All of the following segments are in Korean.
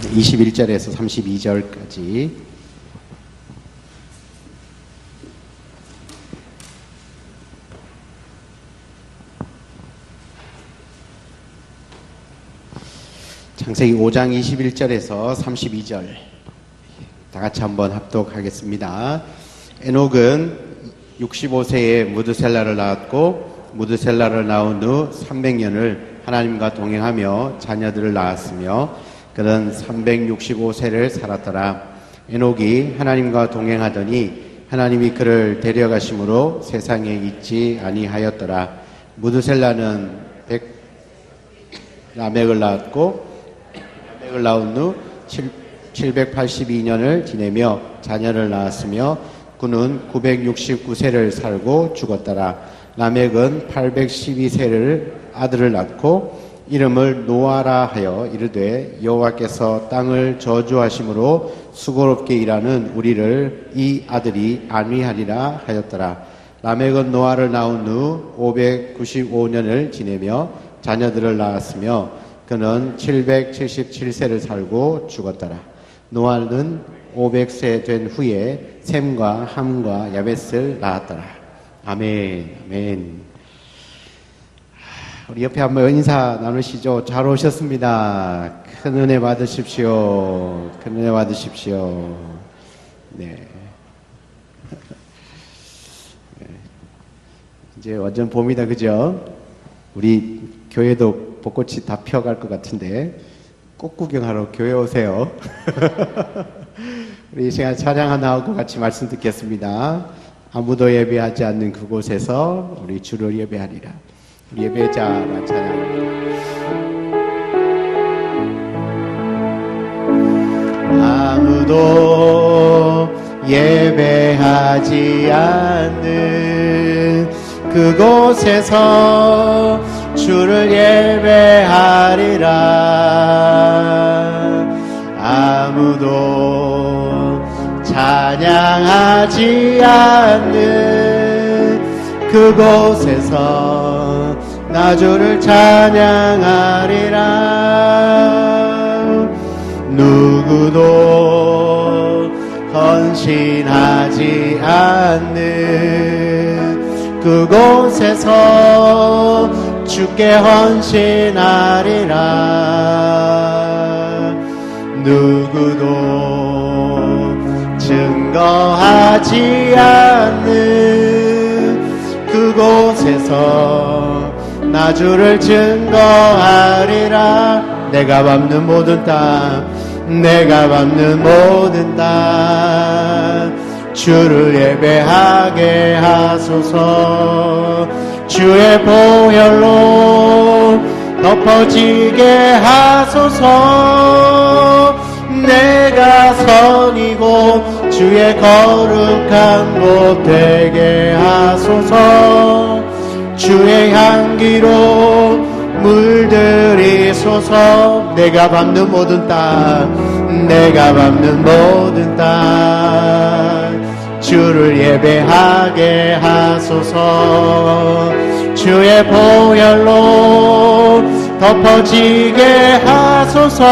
21절에서 32절까지 창세기 5장 21절에서 32절 다 같이 한번 합독하겠습니다. 에녹은 65세에 무드셀라를 낳았고 무드셀라를 낳은 후 300년을 하나님과 동행하며 자녀들을 낳았으며 그는 365세를 살았더라. 에녹이 하나님과 동행하더니 하나님이 그를 데려가심으로 세상에 있지 아니하였더라. 무드셀라는 라멕을 낳았고 라멕을 낳은 후 782년을 지내며 자녀를 낳았으며 그는 969세를 살고 죽었더라. 라멕은 812세를 아들을 낳고 이름을 노아라 하여 이르되 여호와께서 땅을 저주하심으로 수고롭게 일하는 우리를 이 아들이 안위하리라 하였더라. 라멕은 노아를 낳은 후 595년을 지내며 자녀들을 낳았으며 그는 777세를 살고 죽었더라. 노아는 500세 된 후에 셈과 함과 야벳을 낳았더라. 아멘. 아멘. 우리 옆에 한번 인사 나누시죠. 잘 오셨습니다. 큰 은혜 받으십시오. 큰 은혜 받으십시오. 네. 이제 완전 봄이다, 그죠? 우리 교회도 벚꽃이 다 피어갈 것 같은데 꽃 구경하러 교회 오세요. 우리 이 시간 찬양 하나 하고 같이 말씀 듣겠습니다. 아무도 예배하지 않는 그곳에서 우리 주를 예배하리라. 우리 예배자라 찬양. 아무도 예배하지 않는 그곳에서 주를 예배하리라. 아무도 찬양하지 않는 그곳에서 나 주를 찬양하리라. 누구도 헌신하지 않는 그곳에서 주께 헌신하리라. 누구도 증거하지 않는 그곳에서 나 주를 증거하리라. 내가 밟는 모든 땅, 내가 밟는 모든 땅 주를 예배하게 하소서. 주의 보혈로 덮어지게 하소서. 내가 선이고 주의 거룩한 곳 되게 하소서. 주의 향기로 물들이소서. 내가 밟는 모든 땅, 내가 밟는 모든 땅 주를 예배하게 하소서. 주의 보혈로 덮어지게 하소서.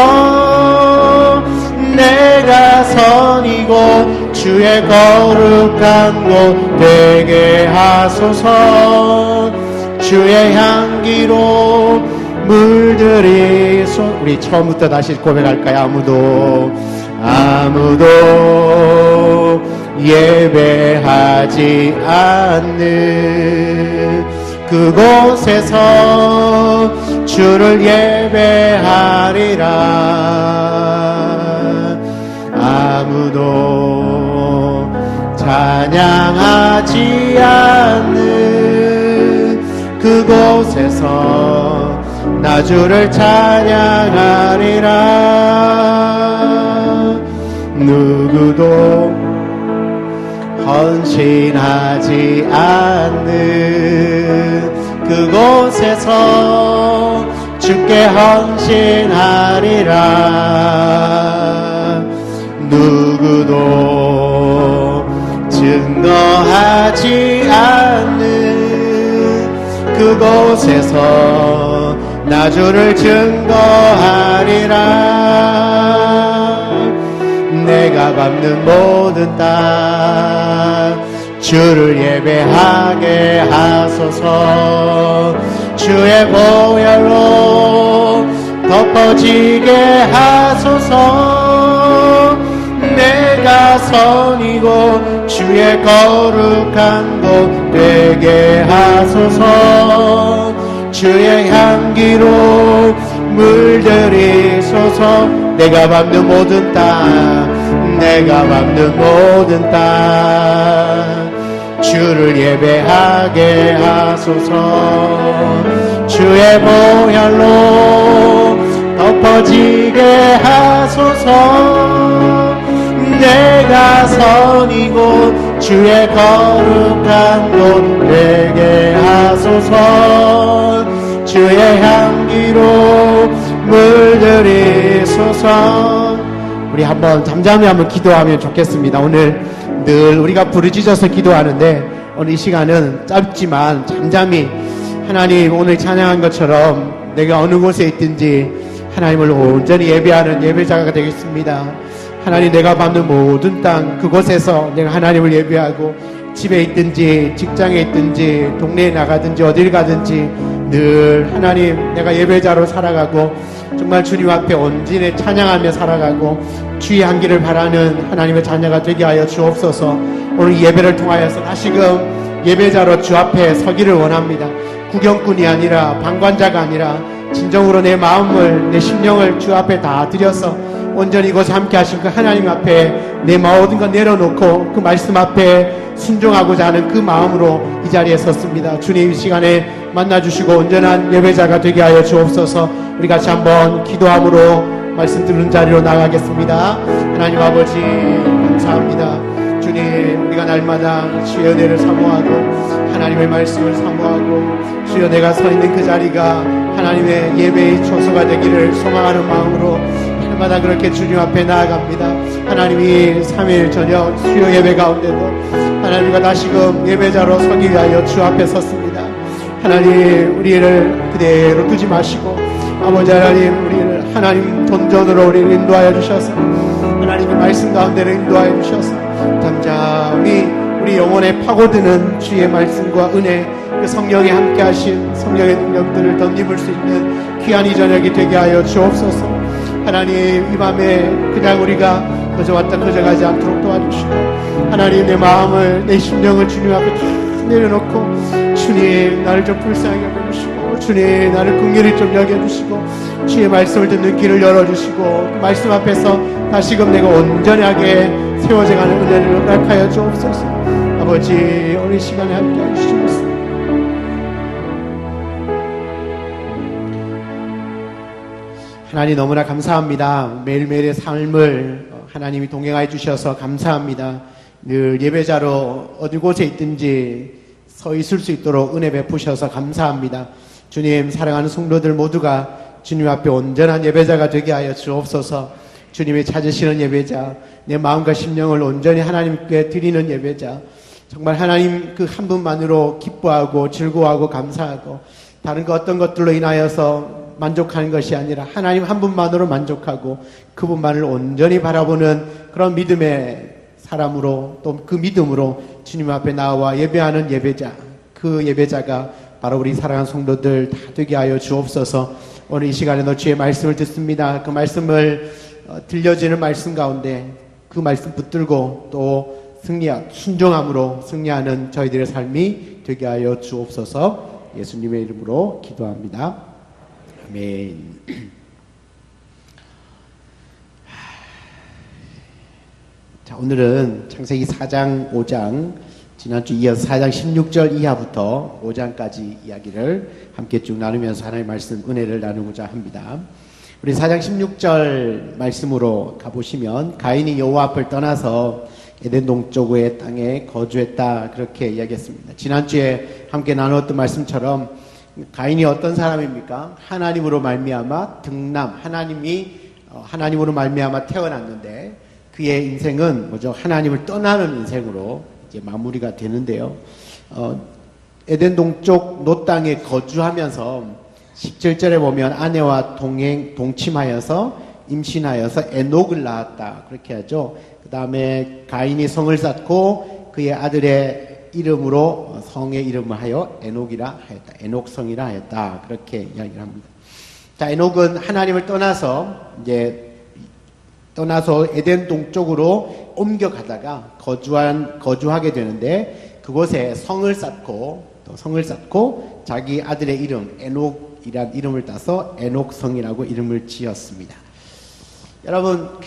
내가 선이고 주의 거룩한 곳 되게 하소서. 주의 향기로 물들이소. 우리 처음부터 다시 고백할까요? 아무도 예배하지 않는 그곳에서 주를 예배하리라. 아무도 찬양하지 않는 그곳에서 나 주를 찬양하리라. 누구도 헌신하지 않는 그곳에서 주께 헌신하리라. 누구도 증거하지 않는 그곳에서 나 주를 증거하리라. 밟는 모든 땅 주를 예배하게 하소서. 주의 보혈로 덮어지게 하소서. 내가 선이고 주의 거룩한 곳 되게 하소서. 주의 향기로 물들이소서. 내가 밟는 모든 땅 내가 밟는 모든 땅 주를 예배하게 하소서. 주의 보혈로 덮어지게 하소서. 내가 선이고 주의 거룩한 곳 되게 하소서. 주의 향기로 물들이소서. 우리 한번 잠잠히 한번 기도하면 좋겠습니다. 오늘 늘 우리가 부르짖어서 기도하는데 오늘 이 시간은 짧지만 잠잠히 하나님 오늘 찬양한 것처럼 내가 어느 곳에 있든지 하나님을 온전히 예배하는 예배자가 되겠습니다. 하나님 내가 밟는 모든 땅 그곳에서 내가 하나님을 예배하고 집에 있든지 직장에 있든지 동네에 나가든지 어딜 가든지 늘 하나님 내가 예배자로 살아가고 정말 주님 앞에 온전히 찬양하며 살아가고 주의 향기를 바라는 하나님의 자녀가 되게 하여 주옵소서. 오늘 예배를 통하여서 다시금 예배자로 주 앞에 서기를 원합니다. 구경꾼이 아니라 방관자가 아니라 진정으로 내 마음을 내 심령을 주 앞에 다 드려서 온전히 이곳에 함께 하신 그 하나님 앞에 내 모든 것 내려놓고 그 말씀 앞에 순종하고자 하는 그 마음으로 이 자리에 섰습니다. 주님 이 시간에 만나주시고 온전한 예배자가 되게 하여 주옵소서. 우리 같이 한번 기도함으로 말씀 듣는 자리로 나가겠습니다. 하나님 아버지 감사합니다. 주님 우리가 날마다 주의 은혜를 사모하고 하나님의 말씀을 사모하고 주여 내가 서 있는 그 자리가 하나님의 예배의 초소가 되기를 소망하는 마음으로 날마다 그렇게 주님 앞에 나아갑니다. 하나님이 3일 저녁 수요 예배 가운데도 하나님과 다시금 예배자로 서기 위하여 주 앞에 섰습니다. 하나님 우리를 그대로 두지 마시고 아버지 하나님 우리를 하나님 본전으로 우리를 인도하여 주셔서 하나님의 말씀 가운데를 인도하여 주셔서 잠잠히 우리 영혼에 파고드는 주의 말씀과 은혜 그 성령이 함께 하신 성령의 능력들을 덧입을 수 있는 귀한 이 저녁이 되게 하여 주옵소서. 하나님 이 밤에 그냥 우리가 그저 왔다 그저 가지 않도록 도와주시고 하나님 내 마음을 내 심령을 주님 앞에 다 내려놓고 주님 나를 좀 불쌍히 여겨주시고 주님 나를 긍휼히 좀 여겨주시고 주의 말씀을 듣는 길을 열어주시고 그 말씀 앞에서 다시금 내가 온전하게 세워져가는 은혜를 허락하여 주옵소서. 아버지 오늘 이 시간에 함께하여 주시옵소서. 하나님 너무나 감사합니다. 매일매일의 삶을 하나님이 동행하여 주셔서 감사합니다. 늘 예배자로 어디 곳에 있든지 서 있을 수 있도록 은혜 베푸셔서 감사합니다. 주님 사랑하는 성도들 모두가 주님 앞에 온전한 예배자가 되게 하여 주옵소서. 주님이 찾으시는 예배자 내 마음과 심령을 온전히 하나님께 드리는 예배자 정말 하나님 그 한 분만으로 기뻐하고 즐거워하고 감사하고 다른 그 어떤 것들로 인하여서 만족하는 것이 아니라 하나님 한 분만으로 만족하고 그분만을 온전히 바라보는 그런 믿음의 사람으로 또 그 믿음으로 주님 앞에 나와 예배하는 예배자 그 예배자가 바로 우리 사랑하는 성도들 다 되게 하여 주옵소서. 오늘 이 시간에도 주의 말씀을 듣습니다. 그 말씀을 들려지는 말씀 가운데 그 말씀 붙들고 또 순종함으로 승리하는 저희들의 삶이 되게 하여 주옵소서. 예수님의 이름으로 기도합니다. 아멘. 자, 오늘은 창세기 4장, 5장, 지난주 이어서 4장 16절 이하부터 5장까지 이야기를 함께 쭉 나누면서 하나님의 말씀, 은혜를 나누고자 합니다. 우리 4장 16절 말씀으로 가보시면 가인이 여호와 앞을 떠나서 에덴 동쪽의 땅에 거주했다 그렇게 이야기했습니다. 지난주에 함께 나누었던 말씀처럼 가인이 어떤 사람입니까? 하나님으로 말미암아 등남, 하나님으로 말미암아 태어났는데 그의 인생은 뭐죠? 하나님을 떠나는 인생으로 이제 마무리가 되는데요. 에덴 동쪽 노 땅에 거주하면서 17절에 보면 아내와 동침하여서 임신하여서 에녹을 낳았다 그렇게 하죠. 그 다음에 가인이 성을 쌓고 그의 아들의 이름으로 성의 이름을 하여 에녹이라 하였다. 에녹성이라 하였다. 그렇게 이야기를 합니다. 자, 에녹은 하나님을 떠나서 에덴 동쪽으로 옮겨가다가 거주하게 되는데 그곳에 성을 쌓고 자기 아들의 이름 에녹이란 이름을 따서 에녹성이라고 이름을 지었습니다. 여러분,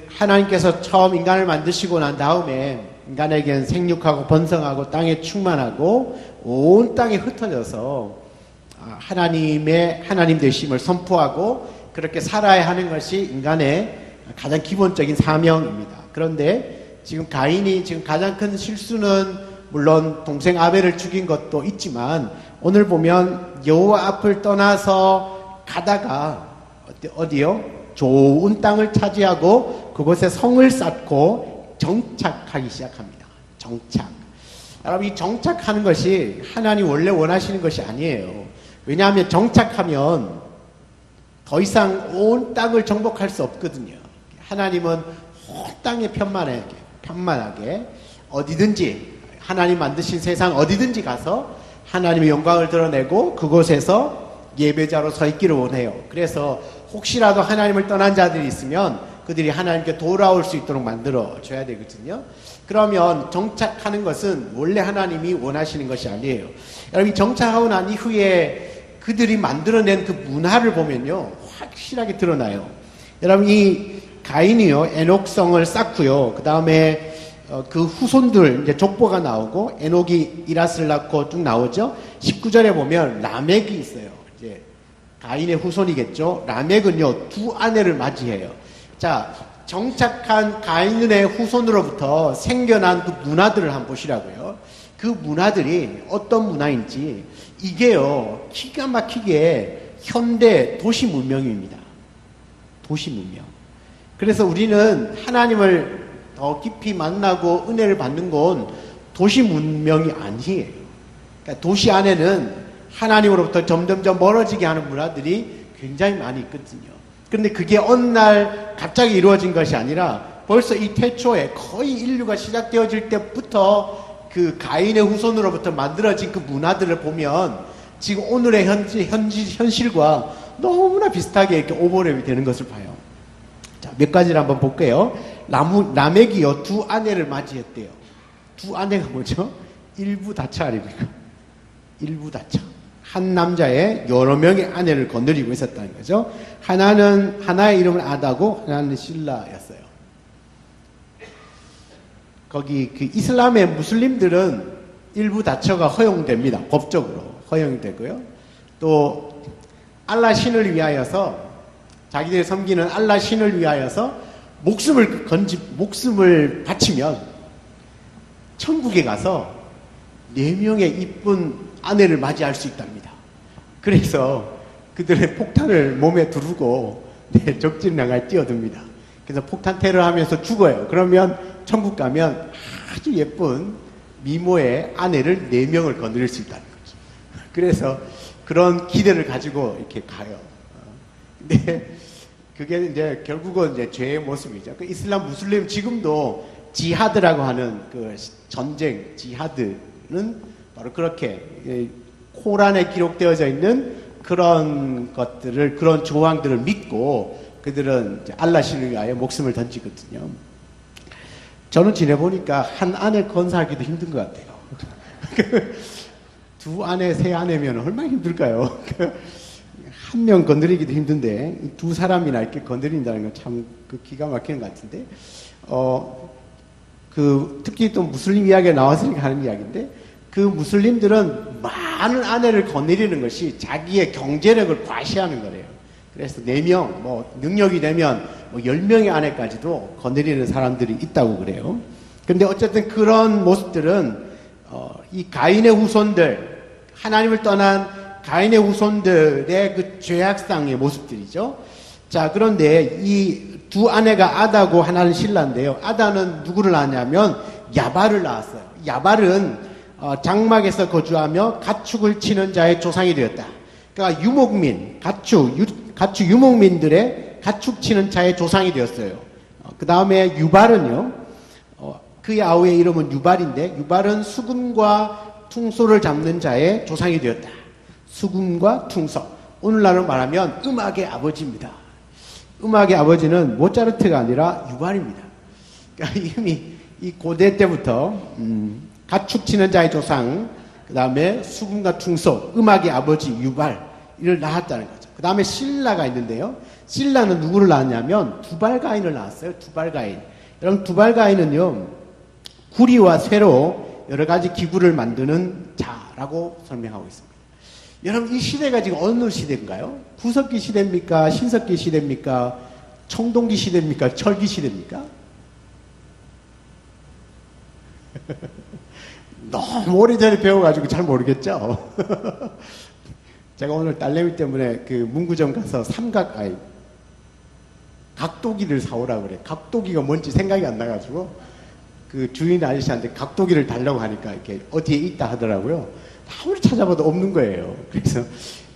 하나님께서 처음 인간을 만드시고 난 다음에 인간에겐 생육하고 번성하고 땅에 충만하고 온 땅에 흩어져서 하나님 되심을 선포하고 그렇게 살아야 하는 것이 인간의 가장 기본적인 사명입니다. 그런데 지금 가인이 가장 큰 실수는 물론 동생 아벨을 죽인 것도 있지만 오늘 보면 여호와 앞을 떠나서 가다가 어디요? 좋은 땅을 차지하고 그곳에 성을 쌓고 정착하기 시작합니다. 정착. 여러분, 이 정착하는 것이 하나님 원래 원하시는 것이 아니에요. 왜냐하면 정착하면 더 이상 온 땅을 정복할 수 없거든요. 하나님은 온 땅에 편만하게 어디든지 하나님 만드신 세상 어디든지 가서 하나님의 영광을 드러내고 그곳에서 예배자로 서 있기를 원해요. 그래서 혹시라도 하나님을 떠난 자들이 있으면 그들이 하나님께 돌아올 수 있도록 만들어줘야 되거든요. 그러면 정착하는 것은 원래 하나님이 원하시는 것이 아니에요. 여러분, 정착하고 난 이후에 그들이 만들어낸 그 문화를 보면요, 확실하게 드러나요. 여러분, 이 가인이요, 에녹성을 쌓고요. 그 다음에 그 후손들, 이제 족보가 나오고, 에녹이 이랏을 낳고 쭉 나오죠. 19절에 보면 라멕이 있어요. 이제 가인의 후손이겠죠. 라멕은요, 두 아내를 맞이해요. 자, 정착한 가인의 후손으로부터 생겨난 그 문화들을 한번 보시라고요. 그 문화들이 어떤 문화인지, 이게요, 기가 막히게 현대 도시 문명입니다. 도시 문명. 그래서 우리는 하나님을 더 깊이 만나고 은혜를 받는 건 도시 문명이 아니에요. 그러니까 도시 안에는 하나님으로부터 점점점 멀어지게 하는 문화들이 굉장히 많이 있거든요. 그런데 그게 어느 날 갑자기 이루어진 것이 아니라 벌써 이 태초에 거의 인류가 시작되어질 때부터 그 가인의 후손으로부터 만들어진 그 문화들을 보면 지금 오늘의 현실과 너무나 비슷하게 이렇게 오버랩이 되는 것을 봐요. 자, 몇 가지를 한번 볼게요. 라멕이요, 두 아내를 맞이했대요. 두 아내가 뭐죠? 일부다처 아닙니까? 일부다처. 한 남자의 여러 명의 아내를 거느리고 있었다는 거죠. 하나의 이름은 아다고, 하나는 실라였어요. 거기 그 이슬람의 무슬림들은 일부다처가 허용됩니다. 법적으로 허용이 되고요. 또 알라 신을 위하여서, 자기들이 섬기는 알라 신을 위하여서 목숨을 바치면 천국에 가서 4명의 이쁜 아내를 맞이할 수 있답니다. 그래서 그들의 폭탄을 몸에 두르고 적진량을 뛰어듭니다. 그래서 폭탄 테러하면서 죽어요. 그러면 천국 가면 아주 예쁜 미모의 아내를 4명을 거느릴 수 있다는 거죠. 그래서 그런 기대를 가지고 이렇게 가요. 근데 그게 이제 결국은 이제 죄의 모습이죠. 그 이슬람 무슬림 지금도 지하드라고 하는 그 전쟁 지하드는 바로 그렇게 코란에 기록되어져 있는 그런 것들을, 그런 조항들을 믿고 그들은 이제 알라 신을 위하여 목숨을 던지거든요. 저는 지내보니까 한 아내 건사하기도 힘든 것 같아요. 두 아내, 세 아내면 얼마나 힘들까요? 한 명 건드리기도 힘든데 두 사람이나 이렇게 건드린다는 건 참 기가 막히는 것 같은데, 특히 또 무슬림 이야기가 나왔으니까 하는 이야기인데, 그 무슬림들은 많은 아내를 거느리는 것이 자기의 경제력을 과시하는 거래요. 그래서 4명, 능력이 되면 10명의 아내까지도 거느리는 사람들이 있다고 그래요. 근데 어쨌든 그런 모습들은, 이 가인의 후손들, 하나님을 떠난 가인의 후손들의 그 죄악상의 모습들이죠. 자, 그런데 이 두 아내가 아다고 하나는 실라인데요. 아다는 누구를 낳았냐면 야발을 낳았어요. 야발은 장막에서 거주하며 가축을 치는 자의 조상이 되었다. 그러니까 유목민, 가축 유목민들의 가축 치는 자의 조상이 되었어요. 그 다음에 유발은요, 그의 아우의 이름은 유발인데 유발은 수금과 퉁소를 잡는 자의 조상이 되었다. 수금과 퉁소. 오늘날로 말하면 음악의 아버지입니다. 음악의 아버지는 모차르트가 아니라 유발입니다. 그러니까 이미 이 고대 때부터 가축 치는 자의 조상, 그 다음에 수금과 퉁소, 음악의 아버지 유발을 낳았다는 거죠. 그 다음에 실라가 있는데요. 실라는 누구를 낳았냐면 두발가인을 낳았어요. 두발가인. 여러분 두발가인은요, 구리와 쇠로 여러 가지 기구를 만드는 자라고 설명하고 있습니다. 여러분 이 시대가 지금 어느 시대인가요? 구석기 시대입니까? 신석기 시대입니까? 청동기 시대입니까? 철기 시대입니까? 너무 오래전에 배워가지고 잘 모르겠죠? 제가 오늘 딸내미 때문에 그 문구점 가서 각도기를 사오라고 그래. 각도기가 뭔지 생각이 안 나가지고 그 주인 아저씨한테 각도기를 달라고 하니까 이렇게 어디에 있다 하더라고요. 아무리 찾아봐도 없는 거예요. 그래서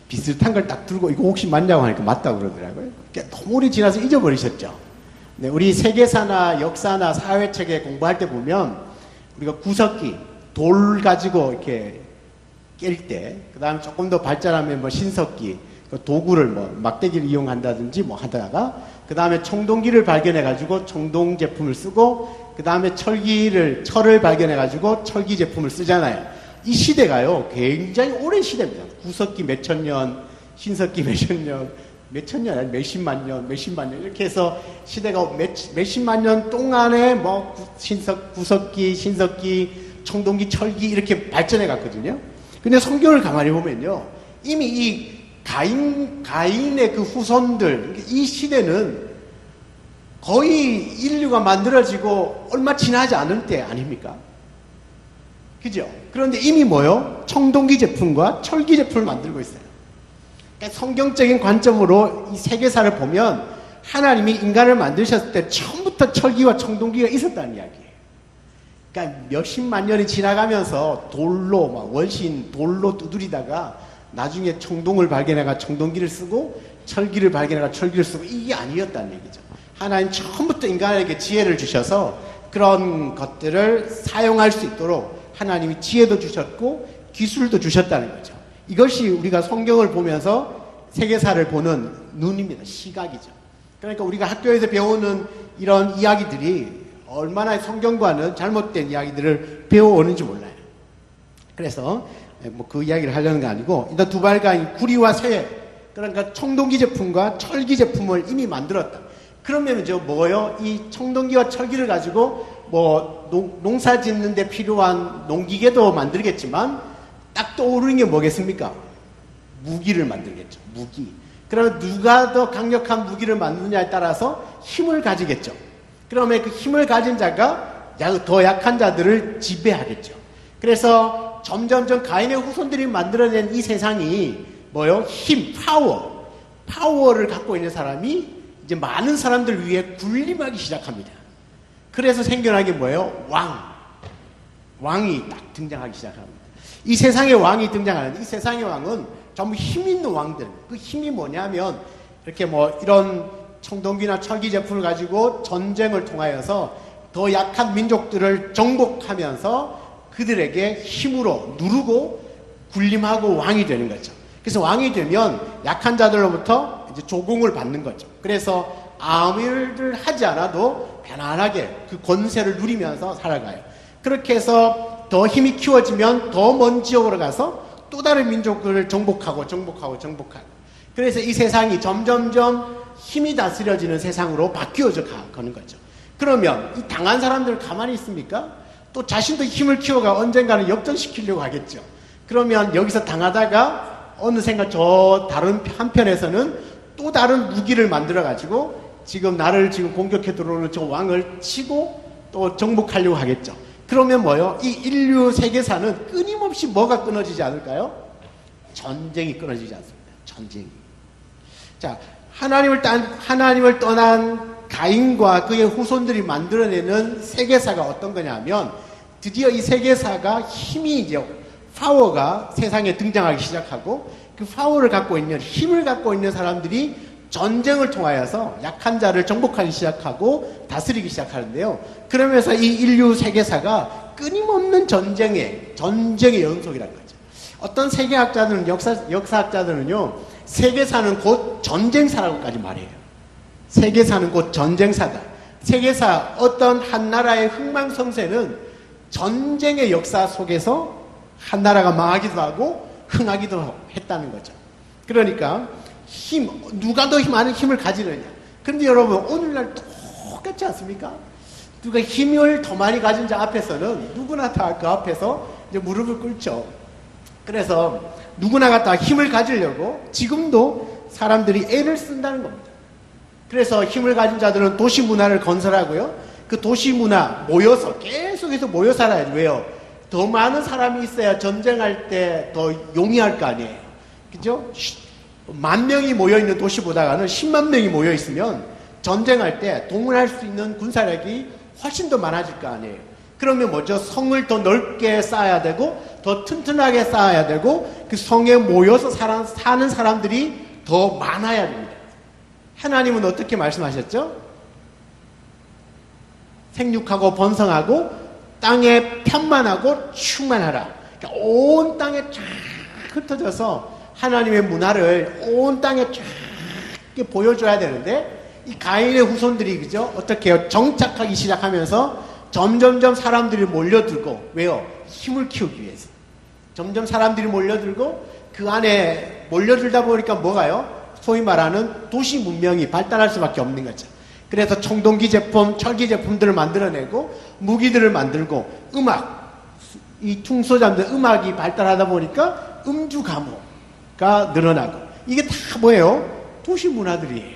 비슷한 걸 딱 들고 이거 혹시 맞냐고 하니까 맞다고 그러더라고요. 너무 오래 지나서 잊어버리셨죠? 네, 우리 세계사나 역사나 사회체계 공부할 때 보면 우리가 구석기, 돌 가지고 이렇게 깰 때, 그 다음에 조금 더 발전하면 뭐 신석기, 그 도구를 뭐 막대기를 이용한다든지 뭐 하다가, 그 다음에 청동기를 발견해가지고 청동 제품을 쓰고, 그 다음에 철을 발견해가지고 철기 제품을 쓰잖아요. 이 시대가요, 굉장히 오랜 시대입니다. 구석기 몇천 년, 신석기 몇천 년, 아니 몇십만 년, 이렇게 해서 시대가 몇십만 년 동안에 뭐 구석기, 신석기, 청동기, 철기 이렇게 발전해 갔거든요. 근데 성경을 가만히 보면요, 이미 이 가인의 그 후손들, 이 시대는 거의 인류가 만들어지고 얼마 지나지 않을 때 아닙니까? 그죠? 그런데 이미 뭐요? 청동기 제품과 철기 제품을 만들고 있어요. 그러니까 성경적인 관점으로 이 세계사를 보면 하나님이 인간을 만드셨을 때 처음부터 철기와 청동기가 있었다는 이야기예요. 그러니까 몇십만 년이 지나가면서 돌로 돌로 두드리다가 나중에 청동을 발견해가 청동기를 쓰고 철기를 발견해가 철기를 쓰고 이게 아니었다는 얘기죠. 하나님 처음부터 인간에게 지혜를 주셔서 그런 것들을 사용할 수 있도록 하나님이 지혜도 주셨고 기술도 주셨다는 거죠. 이것이 우리가 성경을 보면서 세계사를 보는 눈입니다. 시각이죠. 그러니까 우리가 학교에서 배우는 이런 이야기들이 얼마나 성경과는 잘못된 이야기들을 배워오는지 몰라요. 그래서 뭐 그 이야기를 하려는 게 아니고 일단 두발가인 구리와 쇠, 그러니까 청동기 제품과 철기 제품을 이미 만들었다. 그러면 뭐요? 이 청동기와 철기를 가지고 뭐 농사 짓는 데 필요한 농기계도 만들겠지만 딱 떠오르는 게 뭐겠습니까? 무기를 만들겠죠. 무기. 그러면 누가 더 강력한 무기를 만드느냐에 따라서 힘을 가지겠죠. 그러면 그 힘을 가진 자가 더 약한 자들을 지배하겠죠. 그래서 점점점 가인의 후손들이 만들어낸 이 세상이 뭐요? 힘, 파워를 갖고 있는 사람이 이제 많은 사람들 위해 군림하기 시작합니다. 그래서 생겨난 게 뭐예요? 왕이 딱 등장하기 시작합니다. 이 세상의 왕이 등장하는데 이 세상의 왕은 전부 힘 있는 왕들. 그 힘이 뭐냐면 이렇게 뭐 이런 청동기나 철기 제품을 가지고 전쟁을 통하여서 더 약한 민족들을 정복하면서 그들에게 힘으로 누르고 군림하고 왕이 되는 거죠. 그래서 왕이 되면 약한 자들로부터 이제 조공을 받는 거죠. 그래서 아무 일을 하지 않아도 편안하게 그 권세를 누리면서 살아가요. 그렇게 해서 더 힘이 키워지면 더 먼 지역으로 가서 또 다른 민족들을 정복하고. 그래서 이 세상이 점점점 힘이 다스려지는 세상으로 바뀌어져 가는 거죠. 그러면 이 당한 사람들 가만히 있습니까? 또 자신도 힘을 키워가 언젠가는 역전시키려고 하겠죠. 그러면 여기서 당하다가 어느샌가 저 다른 한편에서는 또 다른 무기를 만들어 가지고 지금 나를 공격해 들어오는 저 왕을 치고 또 정복하려고 하겠죠. 그러면 뭐요? 이 인류 세계사는 끊임없이 뭐가 끊어지지 않을까요? 전쟁이 끊어지지 않습니다. 전쟁이. 자, 하나님을 떠난 가인과 그의 후손들이 만들어내는 세계사가 어떤 거냐면 드디어 이 세계사가 힘이 이제 파워가 세상에 등장하기 시작하고 그 파워를 갖고 있는 힘을 갖고 있는 사람들이 전쟁을 통하여서 약한 자를 정복하기 시작하고 다스리기 시작하는데요. 그러면서 이 인류 세계사가 끊임없는 전쟁의 연속이라는 거죠. 어떤 세계학자들은 역사학자들은요, 세계사는 곧 전쟁사라고까지 말해요. 세계사는 곧 전쟁사다. 세계사 어떤 한 나라의 흥망성쇠는 전쟁의 역사 속에서 한 나라가 망하기도 하고 흥하기도 했다는 거죠. 그러니까 누가 더 많은 힘을 가지느냐. 그런데 여러분, 오늘날 똑같지 않습니까? 누가 힘을 더 많이 가진 자 앞에서는 누구나 다 그 앞에서 이제 무릎을 꿇죠. 그래서 누구나가 다 힘을 가지려고 지금도 사람들이 애를 쓴다는 겁니다. 그래서 힘을 가진 자들은 도시 문화를 건설하고요. 그 도시 문화 모여서 계속해서 모여 살아야죠. 왜요? 더 많은 사람이 있어야 전쟁할 때 더 용이할 거 아니에요. 그죠? 10,000명이 모여있는 도시보다는 10만 명이 모여있으면 전쟁할 때 동원할 수 있는 군사력이 훨씬 더 많아질 거 아니에요. 그러면 뭐죠? 성을 더 넓게 쌓아야 되고 더 튼튼하게 쌓아야 되고 그 성에 모여서 사는 사람들이 더 많아야 됩니다. 하나님은 어떻게 말씀하셨죠? 생육하고 번성하고 땅에 편만하고 충만하라. 그러니까 온 땅에 쫙 흩어져서 하나님의 문화를 온 땅에 쫙 보여줘야 되는데 이 가인의 후손들이 그죠? 어떻게 해요? 정착하기 시작하면서 점점점 사람들이 몰려들고 왜요? 힘을 키우기 위해서 점점 사람들이 몰려들고 그 안에 몰려들다 보니까 뭐가요? 소위 말하는 도시 문명이 발달할 수밖에 없는 거죠. 그래서 청동기 제품, 철기 제품들을 만들어내고 무기들을 만들고 음악, 이 퉁소잠들 음악이 발달하다 보니까 음주 가무가 늘어나고 이게 다 뭐예요? 도시 문화들이에요.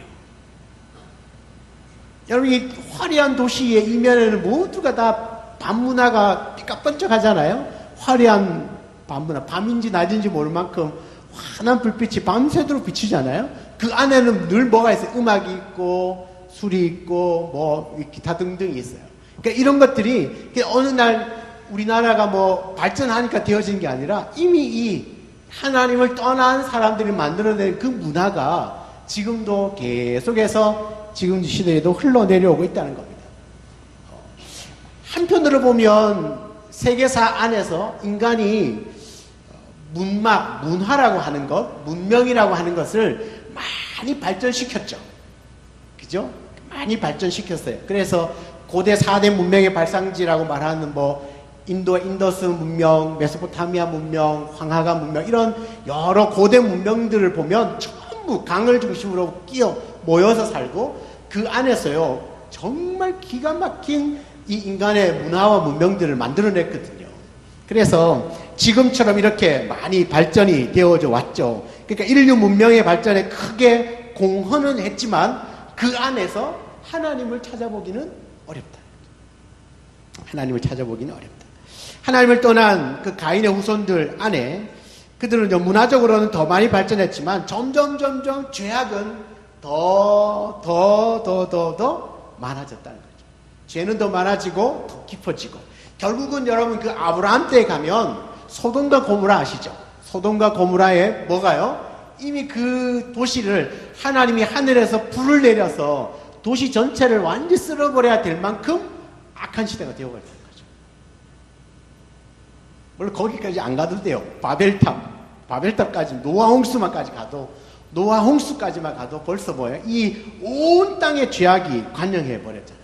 여러분 이 화려한 도시의 이면에는 모두가 다 밤문화가 삐까뻔쩍 하잖아요. 화려한 밤문화, 밤인지 낮인지 모를 만큼 환한 불빛이 밤새도록 비치잖아요. 그 안에는 늘 뭐가 있어요? 음악이 있고 술이 있고 뭐 기타 등등이 있어요. 그러니까 이런 것들이 어느 날 우리나라가 뭐 발전하니까 되어진 게 아니라 이미 이 하나님을 떠난 사람들이 만들어낸 그 문화가 지금도 계속해서 지금 시대에도 흘러내려오고 있다는 겁니다. 한편으로 보면 세계사 안에서 인간이 문화라고 하는 것, 문명이라고 하는 것을 많이 발전시켰죠. 그죠? 많이 발전시켰어요. 그래서 고대 4대 문명의 발상지라고 말하는 뭐 인더스 문명, 메소포타미아 문명, 황하가 문명 이런 여러 고대 문명들을 보면 전부 강을 중심으로 모여서 살고 그 안에서요 정말 기가 막힌 이 인간의 문화와 문명들을 만들어냈거든요. 그래서 지금처럼 이렇게 많이 발전이 되어져 왔죠. 그러니까 인류 문명의 발전에 크게 공헌은 했지만 그 안에서 하나님을 찾아보기는 어렵다. 하나님을 찾아보기는 어렵다. 하나님을 떠난 그 가인의 후손들 안에 그들은 문화적으로는 더 많이 발전했지만 점점 죄악은 더 많아졌다는 거죠. 죄는 더 많아지고 더 깊어지고 결국은 여러분 그 아브라함 때에 가면 소돔과 고모라 아시죠? 소돔과 고모라에 뭐가요? 이미 그 도시를 하나님이 하늘에서 불을 내려서 도시 전체를 완전히 쓸어버려야 될 만큼 악한 시대가 되어버렸다는 거죠. 물론 거기까지 안 가도 돼요. 바벨탑까지 노아 홍수까지만 가도 벌써 뭐예요? 이 온 땅의 죄악이 관영해 버렸잖아요.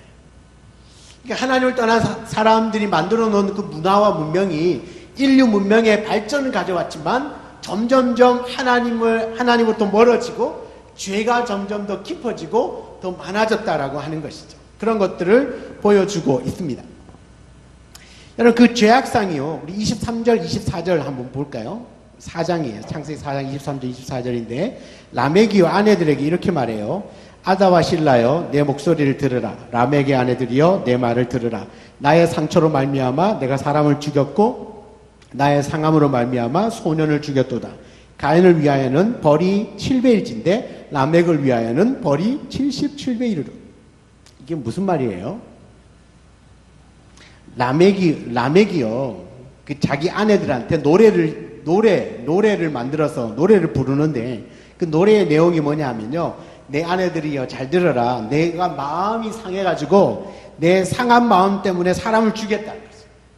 그러니까 하나님을 떠난 사람들이 만들어 놓은 그 문화와 문명이 인류 문명의 발전을 가져왔지만 점점점 하나님으로부터 멀어지고 죄가 점점 더 깊어지고 더 많아졌다라고 하는 것이죠. 그런 것들을 보여주고 있습니다. 여러분 그 죄악상이요. 우리 23절, 24절 한번 볼까요? 4장이에요. 창세기 4장 23절, 24절인데 라멕이요 아내들에게 이렇게 말해요. 아다와 실라여 내 목소리를 들으라. 라멕의 아내들이여 내 말을 들으라. 나의 상처로 말미암아 내가 사람을 죽였고 나의 상함으로 말미암아 소년을 죽였도다. 가인을 위하여는 벌이 7배일진데 라멕을 위하여는 벌이 77배이르라. 이게 무슨 말이에요? 라멕이요 그 자기 아내들한테 노래를 만들어서 노래를 부르는데 그 노래의 내용이 뭐냐 하면요 내 아내들이여 잘 들어라. 내가 마음이 상해가지고 내 상한 마음 때문에 사람을 죽였다.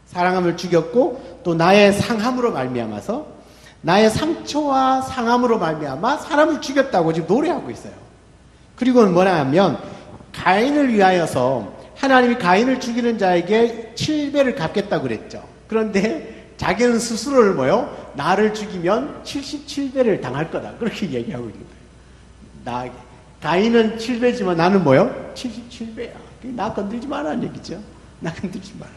사람을 죽였고 또 나의 상함으로 말미암아서 나의 상처와 상함으로 말미암아 사람을 죽였다고 지금 노래하고 있어요. 그리고는 뭐냐 하면 가인을 위하여서 하나님이 가인을 죽이는 자에게 7배를 갚겠다고 그랬죠. 그런데 자기는 스스로를 뭐요? 나를 죽이면 77배를 당할 거다. 그렇게 얘기하고 있는 거예요. 가인은 7배지만 나는 뭐요? 77배야. 나 건들지 마라는 얘기죠. 나 건들지 마라.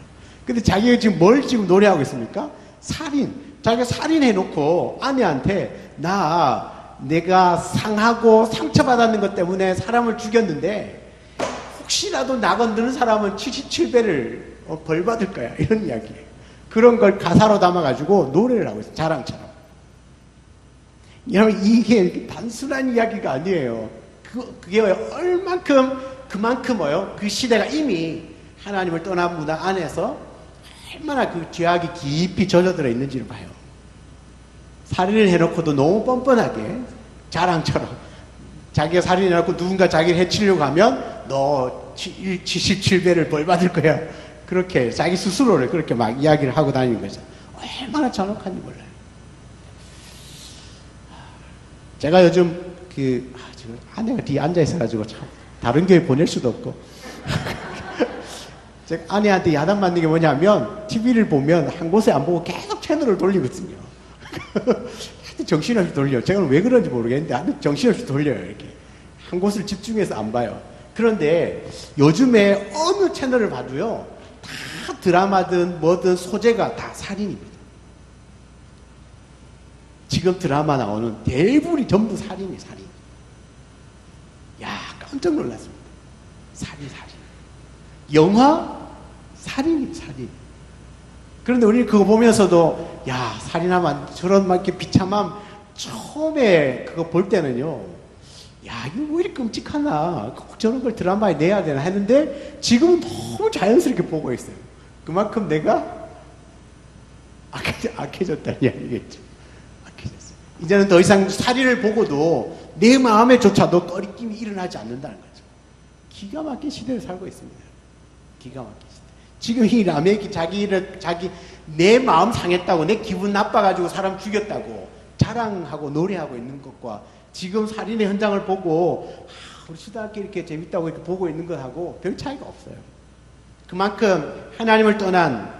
근데 자기가 지금 뭘 지금 노래하고 있습니까? 살인. 자기가 살인해놓고 아내한테 내가 상하고 상처받았는 것 때문에 사람을 죽였는데 혹시라도 나 건드는 사람은 77배를 벌 받을 거야. 이런 이야기예요. 그런 걸 가사로 담아가지고 노래를 하고 있어요. 자랑처럼. 여러분, 이게 단순한 이야기가 아니에요. 그게 그만큼 뭐요? 그 시대가 이미 하나님을 떠난 문화 안에서 얼마나 그 죄악이 깊이 젖어들어 있는지를 봐요. 살인을 해놓고도 너무 뻔뻔하게 자랑처럼 자기가 살인해놓고 누군가 자기를 해치려고 하면 너 77배를 벌 받을 거야. 그렇게 자기 스스로를 그렇게 막 이야기를 하고 다니는 거죠. 얼마나 잔혹한지 몰라요. 제가 요즘 지금 아내가 뒤에 앉아 있어가지고 참 다른 교회 보낼 수도 없고 제가 아내한테 야단 맞는 게 뭐냐면 TV를 보면 한 곳에 안 보고 계속 채널을 돌리거든요. 정신없이 돌려요. 제가 왜 그런지 모르겠는데 정신없이 돌려요. 이렇게 한 곳을 집중해서 안 봐요. 그런데 요즘에 어느 채널을 봐도요 다 드라마든 뭐든 소재가 다 살인입니다. 지금 드라마 나오는 대부분이 전부 살인. 야, 깜짝 놀랐습니다. 살인. 영화 살인. 그런데 우리는 그거 보면서도 야, 살인하면 저런 막 이렇게 비참함 처음에 그거 볼 때는요. 야, 이거 왜 이렇게 끔찍하나. 꼭 저런 걸 드라마에 내야 되나 했는데 지금은 너무 자연스럽게 보고 있어요. 그만큼 내가 악해졌다는 이야기겠죠. 악해졌어요. 이제는 더 이상 살인을 보고도 내 마음에조차도 꺼리낌이 일어나지 않는다는 거죠. 기가 막힌 시대를 살고 있습니다. 기가 막힌 시대. 지금 이 라멕이 내 마음 상했다고, 내 기분 나빠가지고 사람 죽였다고 자랑하고 노래하고 있는 것과 지금 살인의 현장을 보고 우리 수다학교 이렇게 재밌다고 이렇게 보고 있는 것하고 별 차이가 없어요. 그만큼 하나님을 떠난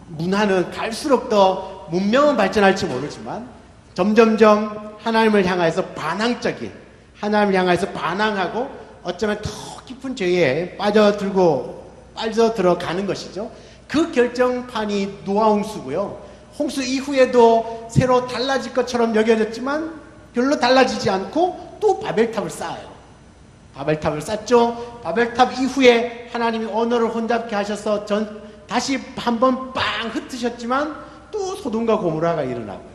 문화는 갈수록 더 문명은 발전할지 모르지만 점점점 하나님을 향해서 하나님을 향해서 반항하고 어쩌면 더 깊은 죄에 빠져들어가는 것이죠. 그 결정판이 노아홍수고요. 홍수 이후에도 새로 달라질 것처럼 여겨졌지만 별로 달라지지 않고 또 바벨탑을 쌓아요. 바벨탑을 쌓죠. 바벨탑 이후에 하나님이 언어를 혼잡게 하셔서 다시 한번 빵 흩으셨지만 또 소돔과 고모라가 일어나고요.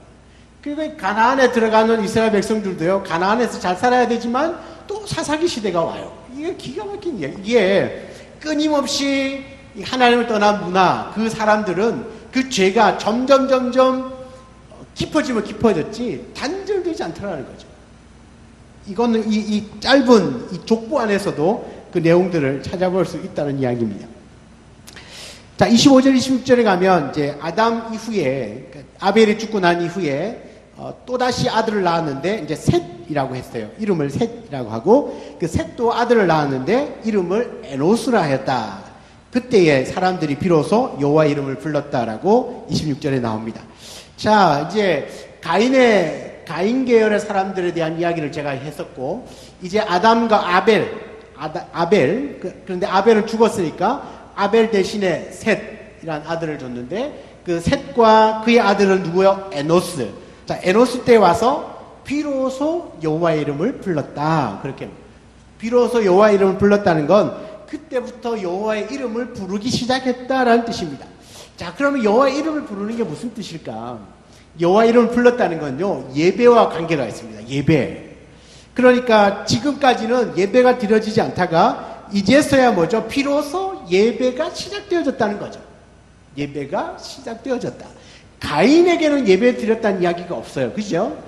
그리고 가나안에 들어가는 이스라엘 백성들도요. 가나안에서 잘 살아야 되지만 또 사사기 시대가 와요. 이게 기가 막힌 이야기. 이게 끊임없이 하나님을 떠난 문화, 그 사람들은 그 죄가 점점 깊어지면 깊어졌지 단절되지 않더라는 거죠. 이거는 이 짧은 이 족보 안에서도 그 내용들을 찾아볼 수 있다는 이야기입니다. 자, 25절, 26절에 가면 이제 아담 이후에 아벨이 죽고 난 이후에 또다시 아들을 낳았는데 이제 셋이라고 했어요. 이름을 셋이라고 하고 그 셋도 아들을 낳았는데 이름을 에노스라 하였다. 그때에 사람들이 비로소 여호와 이름을 불렀다라고 26절에 나옵니다. 자, 이제 가인 계열의 사람들에 대한 이야기를 제가 했었고 이제 아담과 아벨 그런데 아벨은 죽었으니까 아벨 대신에 셋이라는 아들을 줬는데 그 셋과 그의 아들은 누구요? 에노스. 자, 에노스 때 와서 비로소 여호와의 이름을 불렀다. 그렇게 비로소 여호와의 이름을 불렀다는 건 그때부터 여호와의 이름을 부르기 시작했다라는 뜻입니다. 자, 그러면 여호와의 이름을 부르는 게 무슨 뜻일까? 여호와의 이름을 불렀다는 건요, 예배와 관계가 있습니다. 예배. 그러니까 지금까지는 예배가 드려지지 않다가 이제서야 뭐죠? 비로소 예배가 시작되어졌다는 거죠. 예배가 시작되어졌다. 가인에게는 예배 드렸다는 이야기가 없어요. 그죠?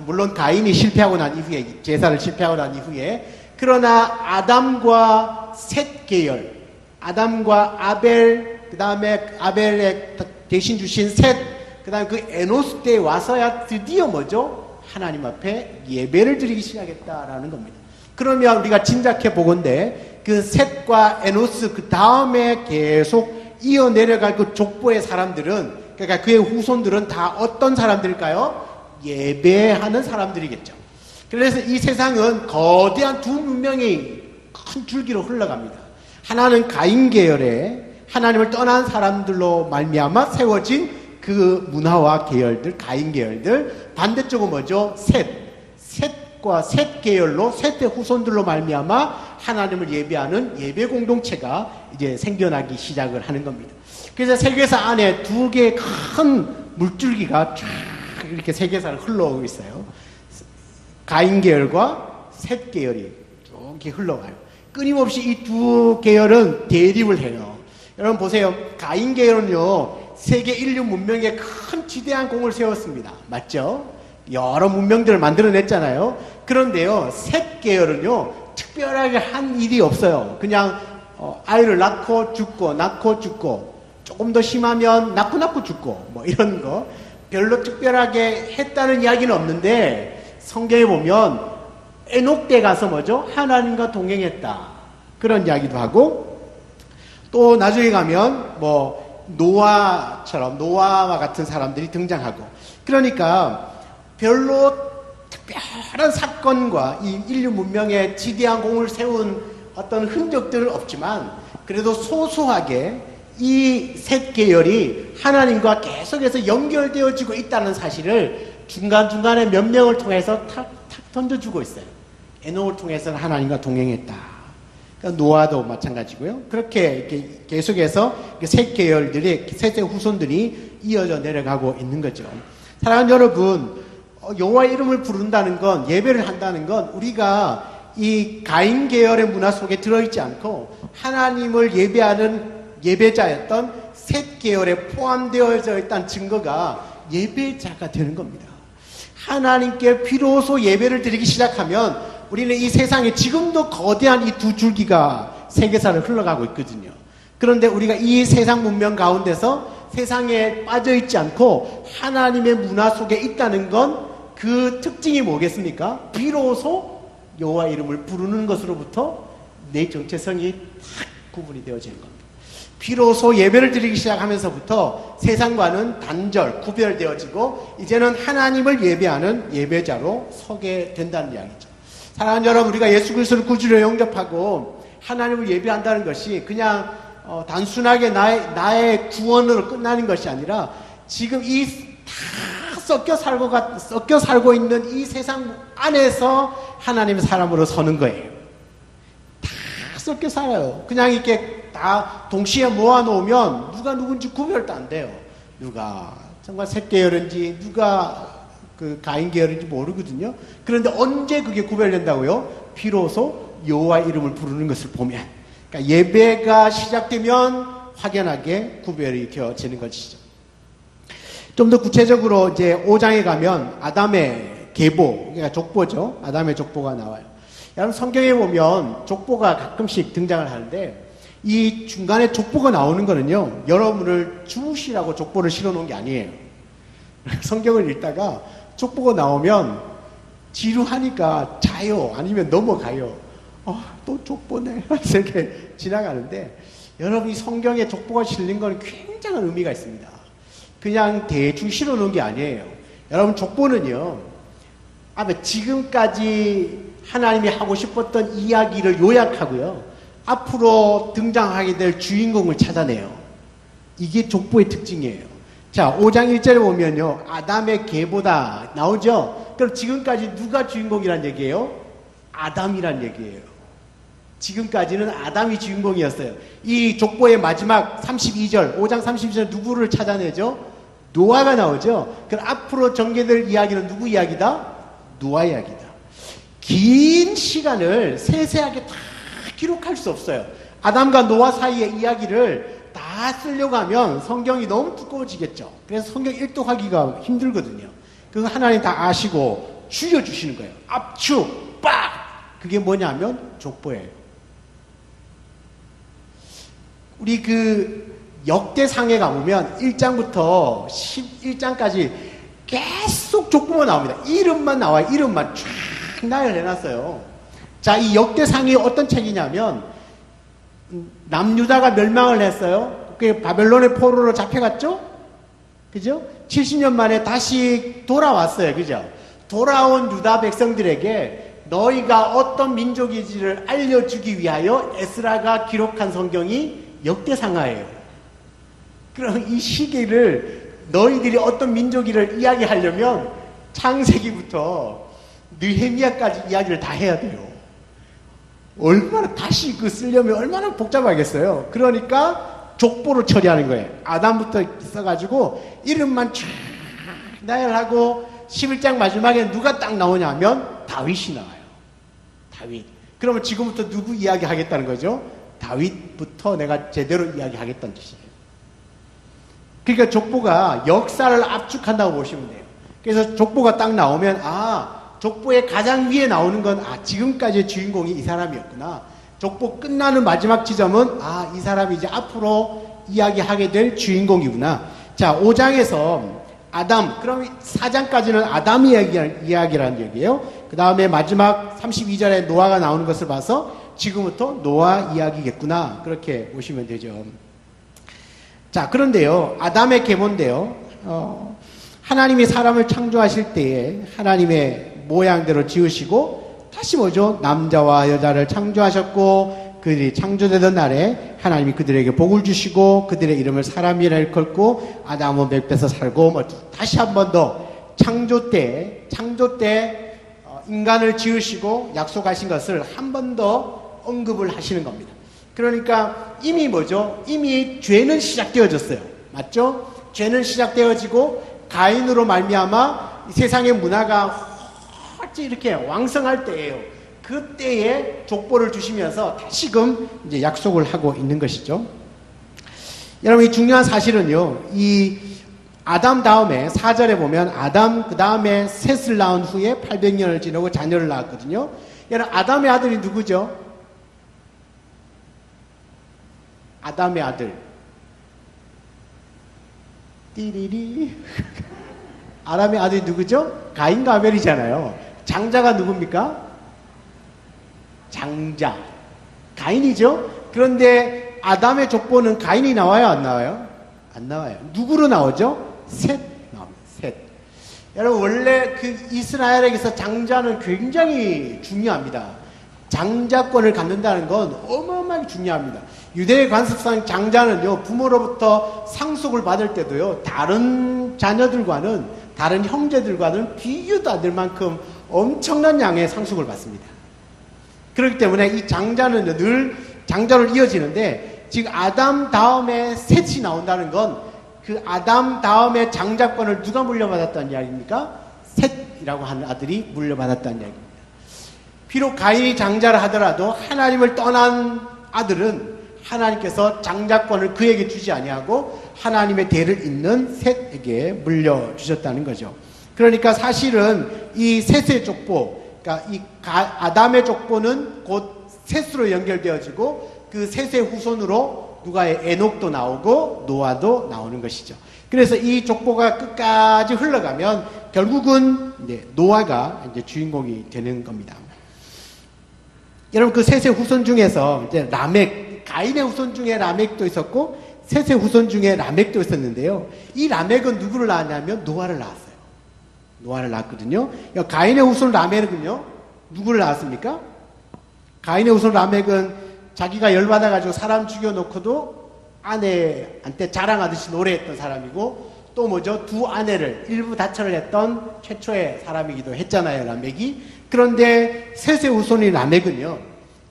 물론 가인이 실패하고 난 이후에, 제사를 실패하고 난 이후에, 그러나 아담과 셋 계열, 아담과 아벨, 그 다음에 아벨의 대신 주신 셋, 그 다음에 그 에노스 때에 와서야 드디어 뭐죠? 하나님 앞에 예배를 드리기 시작했다라는 겁니다. 그러면 우리가 짐작해 보건대 그 셋과 에노스 그 다음에 계속 이어 내려갈 그 족보의 사람들은, 그러니까 그의 후손들은 다 어떤 사람들일까요? 예배하는 사람들이겠죠. 그래서 이 세상은 거대한 두 문명이 큰 줄기로 흘러갑니다. 하나는 가인 계열의 하나님을 떠난 사람들로 말미암아 세워진 그 문화와 계열들, 가인 계열들, 반대쪽은 뭐죠? 셋과 셋 계열로, 셋의 후손들로 말미암아 하나님을 예배하는 예배 공동체가 이제 생겨나기 시작을 하는 겁니다. 그래서 세계사 안에 두 개의 큰 물줄기가 쫙 이렇게 세계사를 흘러오고 있어요. 가인 계열과 셋 계열이 쭉 이렇게 흘러가요. 끊임없이 이 두 계열은 대립을 해요. 여러분 보세요. 가인 계열은요, 세계 인류 문명에 큰 지대한 공을 세웠습니다. 맞죠? 여러 문명들을 만들어냈잖아요. 그런데요, 셋 계열은요, 특별하게 한 일이 없어요. 그냥 아이를 낳고 죽고, 조금 더 심하면 낳고 죽고, 뭐 이런 거 별로 특별하게 했다는 이야기는 없는데, 성경에 보면 에녹 때 가서 뭐죠? 하나님과 동행했다, 그런 이야기도 하고, 또 나중에 가면 뭐 노아와 같은 사람들이 등장하고, 그러니까 별로 특별한 사건과 이 인류 문명에 지대한 공을 세운 어떤 흔적들은 없지만, 그래도 소소하게 이 셋 계열이 하나님과 계속해서 연결되어지고 있다는 사실을 중간중간에 몇 명을 통해서 탁 던져주고 있어요. 에녹을 통해서는 하나님과 동행했다. 그러니까 노아도 마찬가지고요. 그렇게 이렇게 계속해서 셋 계열들이, 셋의 후손들이 이어져 내려가고 있는 거죠. 사랑하는 여러분, 여호와의 이름을 부른다는 건, 예배를 한다는 건 우리가 이 가인 계열의 문화 속에 들어있지 않고 하나님을 예배하는 예배자였던 셋 계열에 포함되어져 있다는 증거가 예배자가 되는 겁니다. 하나님께 비로소 예배를 드리기 시작하면 우리는 이 세상에 지금도 거대한 이 두 줄기가 세계사를 흘러가고 있거든요. 그런데 우리가 이 세상 문명 가운데서 세상에 빠져있지 않고 하나님의 문화 속에 있다는 건 그 특징이 뭐겠습니까? 비로소 여호와 이름을 부르는 것으로부터 내 정체성이 탁 구분이 되어지는 겁니다. 비로소 예배를 드리기 시작하면서부터 세상과는 단절, 구별되어지고 이제는 하나님을 예배하는 예배자로 서게 된다는 이야기죠. 사랑하는 여러분, 우리가 예수 그리스도를 구주로 영접하고 하나님을 예배한다는 것이 그냥 단순하게 나의 구원으로 끝나는 것이 아니라 지금 이 다 섞여 살고 있는 이 세상 안에서 하나님의 사람으로 서는 거예요. 다 섞여 살아요. 그냥 이렇게 다 동시에 모아놓으면 누가 누군지 구별도 안 돼요. 누가 정말 셋 계열인지 누가 그 가인 계열인지 모르거든요. 그런데 언제 그게 구별된다고요? 비로소 여호와 이름을 부르는 것을 보면, 그러니까 예배가 시작되면 확연하게 구별이 되어지는 것이죠. 좀 더 구체적으로 이제 5장에 가면 아담의 계보, 그러니까 족보죠. 아담의 족보가 나와요. 여러분 성경에 보면 족보가 가끔씩 등장을 하는데, 이 중간에 족보가 나오는 거는요, 여러분을 주무시라고 족보를 실어놓은 게 아니에요. 성경을 읽다가 족보가 나오면 지루하니까 자요, 아니면 넘어가요. 또 족보네. 이렇게 지나가는데, 여러분이 성경에 족보가 실린 건 굉장한 의미가 있습니다. 그냥 대충 실어놓은 게 아니에요. 여러분 족보는요, 지금까지 하나님이 하고 싶었던 이야기를 요약하고요, 앞으로 등장하게 될 주인공을 찾아내요. 이게 족보의 특징이에요. 자, 5장 1절에 보면요, 아담의 계보다 나오죠? 그럼 지금까지 누가 주인공이란 얘기예요? 아담이란 얘기예요. 지금까지는 아담이 주인공이었어요. 이 족보의 마지막 32절, 5장 32절 누구를 찾아내죠? 노아가 나오죠? 그럼 앞으로 전개될 이야기는 누구 이야기다? 노아 이야기다. 긴 시간을 세세하게 다 기록할 수 없어요. 아담과 노아 사이의 이야기를 다 쓰려고 하면 성경이 너무 두꺼워지겠죠. 그래서 성경 일독하기가 힘들거든요. 그거 하나님 다 아시고 죽여주시는 거예요. 압축, 빡! 그게 뭐냐면 족보예요. 우리 그 역대상에 가보면 1장부터 11장까지 계속 족보가 나옵니다. 이름만 나와요. 이름만 쫙 나열해놨어요. 자, 이 역대상이 어떤 책이냐면 남유다가 멸망을 했어요. 그 바벨론의 포로로 잡혀갔죠? 그죠? 70년 만에 다시 돌아왔어요. 그죠? 돌아온 유다 백성들에게 너희가 어떤 민족인지를 알려주기 위하여 에스라가 기록한 성경이 역대상하예요. 그럼 이 시기를 너희들이 어떤 민족이를 이야기하려면 창세기부터 느헤미야까지 이야기를 다 해야 돼요. 얼마나 다시 그 쓰려면 얼마나 복잡하겠어요. 그러니까 족보를 처리하는 거예요. 아담부터 있어가지고 이름만 쫙 나열하고 11장 마지막에 누가 딱 나오냐면 다윗이 나와요. 다윗. 그러면 지금부터 누구 이야기하겠다는 거죠? 다윗부터 내가 제대로 이야기하겠다는 뜻이에요. 그러니까 족보가 역사를 압축한다고 보시면 돼요. 그래서 족보가 딱 나오면 족보의 가장 위에 나오는 건 지금까지의 주인공이 이 사람이었구나. 족보 끝나는 마지막 지점은 이 사람이 이제 앞으로 이야기하게 될 주인공이구나. 자, 5장에서 아담, 그럼 4장까지는 아담 이야기라는 얘기예요. 그 다음에 마지막 32절에 노아가 나오는 것을 봐서 지금부터 노아 이야기겠구나. 그렇게 보시면 되죠. 자, 그런데요, 아담의 계보인데요, 하나님이 사람을 창조하실 때에 하나님의 모양대로 지으시고 다시 뭐죠? 남자와 여자를 창조하셨고 그들이 창조되던 날에 하나님이 그들에게 복을 주시고 그들의 이름을 사람이라 일컫고 아담은 맥배서 살고 다시 한 번 더 창조 때 인간을 지으시고 약속하신 것을 한 번 더 언급을 하시는 겁니다. 그러니까 이미 뭐죠? 이미 죄는 시작되어졌어요. 맞죠? 죄는 시작되어지고 가인으로 말미암아 세상의 문화가 어찌 이렇게 왕성할 때예요. 그때에 족보를 주시면서 다시금 이제 약속을 하고 있는 것이죠. 여러분, 이 중요한 사실은요, 이 아담 다음에 4절에 보면 아담 그 다음에 셋을 낳은 후에 800년을 지나고 자녀를 낳았거든요. 여러분, 아담의 아들이 누구죠? 아담의 아들. 띠리리. 아담의 아들이 누구죠? 가인과 아벨이잖아요. 장자가 누굽니까? 장자. 가인이죠? 그런데 아담의 족보는 가인이 나와요? 안 나와요? 안 나와요. 누구로 나오죠? 셋 나옵니다. 셋. 여러분, 원래 그 이스라엘에게서 장자는 굉장히 중요합니다. 장자권을 갖는다는 건 어마어마하게 중요합니다. 유대의 관습상 장자는요, 부모로부터 상속을 받을 때도요, 다른 자녀들과는, 다른 형제들과는 비교도 안 될 만큼 엄청난 양의 상속을 받습니다. 그렇기 때문에 이 장자는 늘 장자로 이어지는데, 지금 아담 다음에 셋이 나온다는 건 그 아담 다음에 장자권을 누가 물려받았다는 이야기입니까? 셋이라고 하는 아들이 물려받았다는 이야기입니다. 비록 가인이 장자를 하더라도 하나님을 떠난 아들은 하나님께서 장자권을 그에게 주지 아니하고 하나님의 대를 잇는 셋에게 물려주셨다는 거죠. 그러니까 사실은 이 셋의 족보, 그러니까 이 아담의 족보는 곧 셋으로 연결되어지고 그 셋의 후손으로 누가의 에녹도 나오고 노아도 나오는 것이죠. 그래서 이 족보가 끝까지 흘러가면 결국은 이제 노아가 이제 주인공이 되는 겁니다. 여러분, 그 셋의 후손 중에서 이제 라멕, 가인의 후손 중에 라멕도 있었고 셋의 후손 중에 라멕도 있었는데요. 이 라멕은 누구를 낳았냐면 노아를 낳았어요. 노아를 낳았거든요. 가인의 후손 라멕은요, 누구를 낳았습니까? 가인의 후손 라멕은 자기가 열받아가지고 사람 죽여놓고도 아내한테 자랑하듯이 노래했던 사람이고, 또 뭐죠? 두 아내를 일부 다처를 했던 최초의 사람이기도 했잖아요, 라멕이. 그런데 셋의 후손인 라멕은요,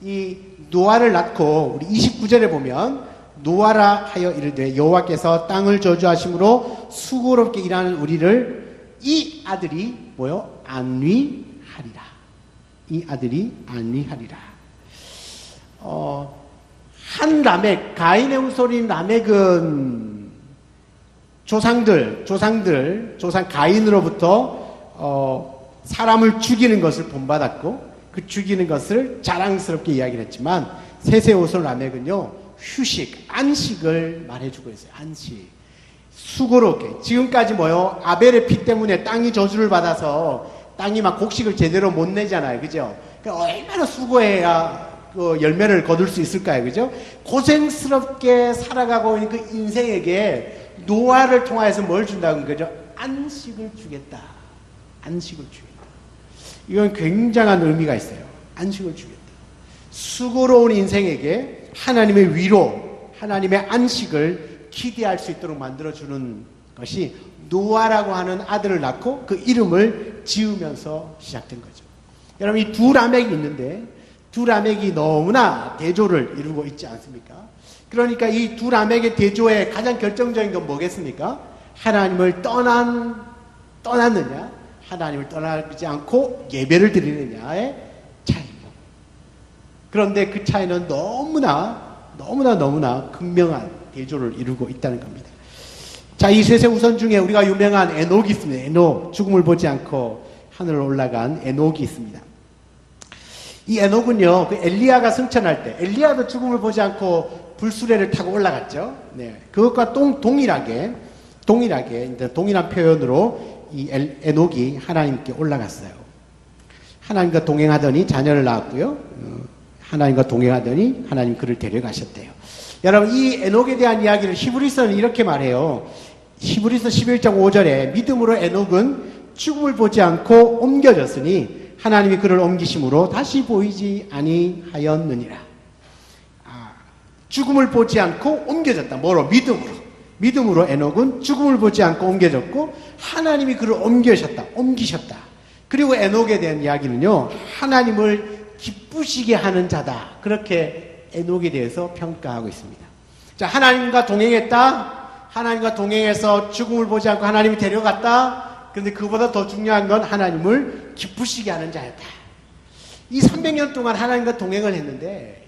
이 노아를 낳고, 우리 29절에 보면, 노아라 하여 이르되 여호와께서 땅을 저주하심으로 수고롭게 일하는 우리를 이 아들이 뭐요? 안위하리라. 이 아들이 안위하리라. 한 라멕, 가인의 후손인 라멕은 조상 가인으로부터 사람을 죽이는 것을 본받았고 그 죽이는 것을 자랑스럽게 이야기를 했지만 세세오솔 라멕은요 휴식, 안식을 말해주고 있어요. 안식. 수고롭게. 지금까지 뭐요? 아벨의 피 때문에 땅이 저주를 받아서 땅이 막 곡식을 제대로 못 내잖아요. 그죠? 그러니까 얼마나 수고해야 그 열매를 거둘 수 있을까요? 그죠? 고생스럽게 살아가고 있는 그 인생에게 노아를 통하여서 뭘 준다는 거죠? 안식을 주겠다. 안식을 주겠다. 이건 굉장한 의미가 있어요. 안식을 주겠다. 수고로운 인생에게 하나님의 위로, 하나님의 안식을 기대할 수 있도록 만들어주는 것이 노아라고 하는 아들을 낳고 그 이름을 지으면서 시작된 거죠. 여러분, 이 두 라멕이 있는데 두 라멕이 너무나 대조를 이루고 있지 않습니까? 그러니까 이 두 라멕의 대조의 가장 결정적인 건 뭐겠습니까? 하나님을 떠났느냐, 하나님을 떠나지 않고 예배를 드리느냐의 차이입니다. 그런데 그 차이는 너무나 극명한 대조를 이루고 있다는 겁니다. 자, 이 셋의 우선 중에 우리가 유명한 에녹이 있습니다. 에녹, 죽음을 보지 않고 하늘로 올라간 에녹이 있습니다. 이 에녹은요, 그 엘리야가 승천할 때, 엘리야도 죽음을 보지 않고 불수레를 타고 올라갔죠. 네, 그것과 동일하게 동일한 표현으로 이 에녹이 하나님께 올라갔어요. 하나님과 동행하더니 자녀를 낳았고요. 하나님과 동행하더니 하나님 그를 데려가셨대요. 여러분, 이 에녹에 대한 이야기를 히브리서는 이렇게 말해요. 히브리서 11장 5절에 믿음으로 에녹은 죽음을 보지 않고 옮겨졌으니 하나님이 그를 옮기심으로 다시 보이지 아니하였느니라. 죽음을 보지 않고 옮겨졌다. 뭐로? 믿음으로 에녹은 죽음을 보지 않고 옮겨졌고 하나님이 그를 옮기셨다. 그리고 에녹에 대한 이야기는요, 하나님을 기쁘시게 하는 자다. 그렇게 에녹에 대해서 평가하고 있습니다. 자, 하나님과 동행했다. 하나님과 동행해서 죽음을 보지 않고 하나님이 데려갔다. 그런데 그보다 더 중요한 건 하나님을 기쁘시게 하는 자였다. 이 300년 동안 하나님과 동행을 했는데,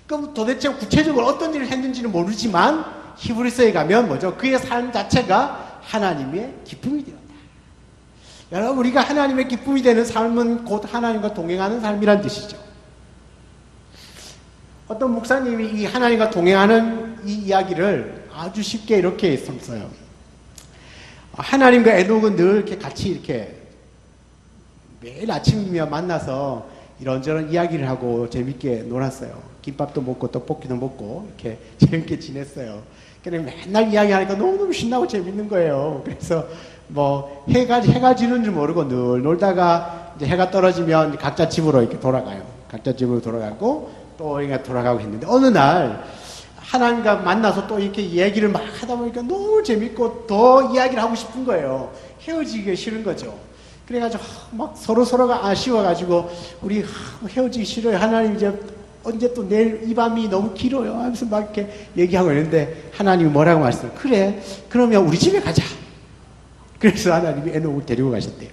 그럼 도대체 구체적으로 어떤 일을 했는지는 모르지만 히브리서에 가면 뭐죠? 그의 삶 자체가 하나님의 기쁨이 되었다. 여러분, 우리가 하나님의 기쁨이 되는 삶은 곧 하나님과 동행하는 삶이란 뜻이죠. 어떤 목사님이 이 하나님과 동행하는 이 이야기를 아주 쉽게 이렇게 썼어요. 하나님과 에녹은 늘 이렇게 같이 이렇게 매일 아침이면 만나서 이런저런 이야기를 하고 재밌게 놀았어요. 김밥도 먹고 떡볶이도 먹고 이렇게 재밌게 지냈어요. 그냥 맨날 이야기하니까 너무너무 신나고 재밌는 거예요. 그래서 뭐 해가 지는 줄 모르고 늘 놀다가 이제 해가 떨어지면 각자 집으로 이렇게 돌아가요. 각자 집으로 돌아가고 또 돌아가고 했는데 어느 날 하나님과 만나서 또 이렇게 얘기를 막 하다 보니까 너무 재밌고 더 이야기를 하고 싶은 거예요. 헤어지기가 싫은 거죠. 그래가지고 막 서로가 아쉬워가지고 우리 헤어지기 싫어요. 하나님 이제 언제 또 내일 이 밤이 너무 길어요 하면서 막 이렇게 얘기하고 있는데 하나님이 뭐라고 말씀을 그래 그러면 우리 집에 가자. 그래서 하나님이 에녹을 데리고 가셨대요.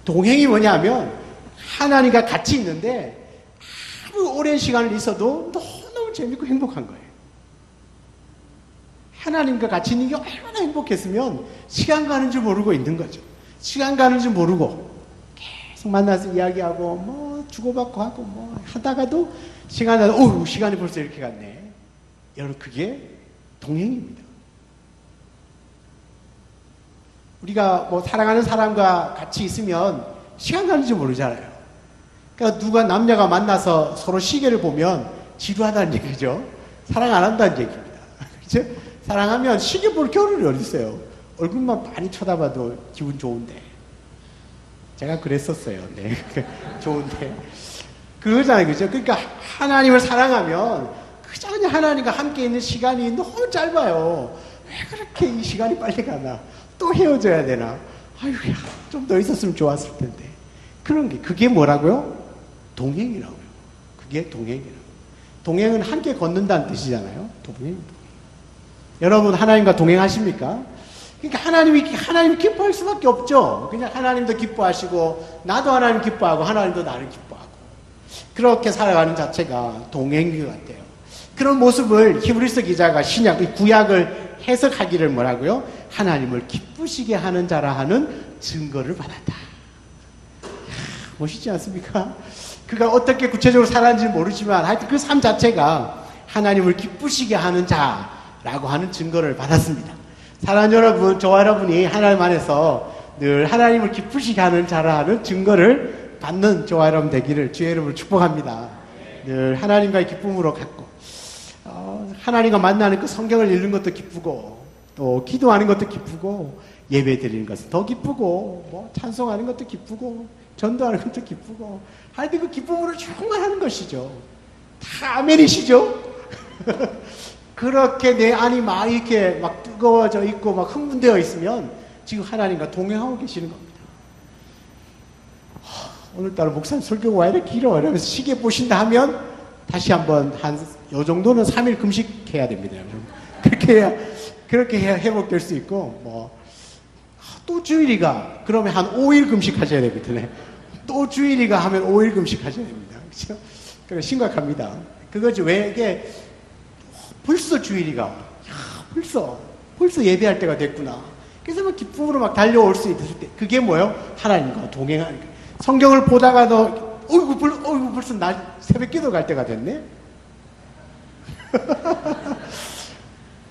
동행이 뭐냐면 하나님과 같이 있는데 아무 오랜 시간을 있어도 너무 재밌고 행복한 거예요. 하나님과 같이 있는 게 얼마나 행복했으면 시간 가는 줄 모르고 있는 거죠. 시간 가는 줄 모르고 계속 만나서 이야기하고 뭐 주고받고 하고 뭐 하다가도 시간이 벌써 이렇게 갔네. 여러분, 그게 동행입니다. 우리가 뭐 사랑하는 사람과 같이 있으면 시간 가는 줄 모르잖아요. 그러니까 누가 남녀가 만나서 서로 시계를 보면 지루하다는 얘기죠. 사랑 안 한다는 얘기입니다. 그렇죠? 사랑하면 시계 볼 겨를이 어디 있어요. 얼굴만 많이 쳐다봐도 기분 좋은데. 제가 그랬었어요. 네. 좋은데. 그러잖아요. 그죠? 그러니까 하나님을 사랑하면 그저 하나님과 함께 있는 시간이 너무 짧아요. 왜 그렇게 이 시간이 빨리 가나? 또 헤어져야 되나? 아유야, 좀 더 있었으면 좋았을 텐데. 그런 게, 그게 뭐라고요? 동행이라고요. 그게 동행이라고요. 동행은 함께 걷는다는 뜻이잖아요. 동행. 여러분, 하나님과 동행하십니까? 그러니까 하나님 기뻐할 수밖에 없죠. 그냥 하나님도 기뻐하시고, 나도 하나님 기뻐하고, 하나님도 나를 기뻐하고. 그렇게 살아가는 자체가 동행인 것 같아요. 그런 모습을 히브리서 기자가 구약을 해석하기를 뭐라고요? 하나님을 기쁘시게 하는 자라 하는 증거를 받았다. 멋있지 않습니까? 그가 어떻게 구체적으로 살았는지 모르지만 하여튼 그 삶 자체가 하나님을 기쁘시게 하는 자라고 하는 증거를 받았습니다. 사랑하는 여러분, 저와 여러분이 하나님 안에서 늘 하나님을 기쁘시게 하는 자라 하는 증거를 받는 저와 여러분 되기를 주의 이름으로 축복합니다. 늘 하나님과의 기쁨으로 갖고 하나님과 만나는 그 성경을 읽는 것도 기쁘고 또 기도하는 것도 기쁘고 예배 드리는 것은 더 기쁘고 뭐 찬송하는 것도 기쁘고 전도하는 것도 기쁘고 하여튼 그 기쁨으로 충만하는 것이죠. 다 아멘이시죠? 그렇게 내 안이 막 이렇게 막 뜨거워져 있고 막 흥분되어 있으면 지금 하나님과 동행하고 계시는 겁니다. 오늘따라 목사님 설교가 왜 이렇게 길어? 이러면서 시계 보신다 하면 다시 한번 요 정도는 3일 금식해야 됩니다. 그렇게 해야 회복될 수 있고, 또 주일이가, 그러면 한 5일 금식하셔야 되거든요. 또 주일이가 하면 5일 금식하셔야 됩니다. 그렇죠? 그러니까 심각합니다. 그거지, 왜 이게, 벌써 주일이가, 벌써 예배할 때가 됐구나. 그래서 막 기쁨으로 막 달려올 수 있을 때, 그게 뭐예요? 하나님과 동행하는 거예요. 성경을 보다가도, 벌써 새벽 기도 갈 때가 됐네?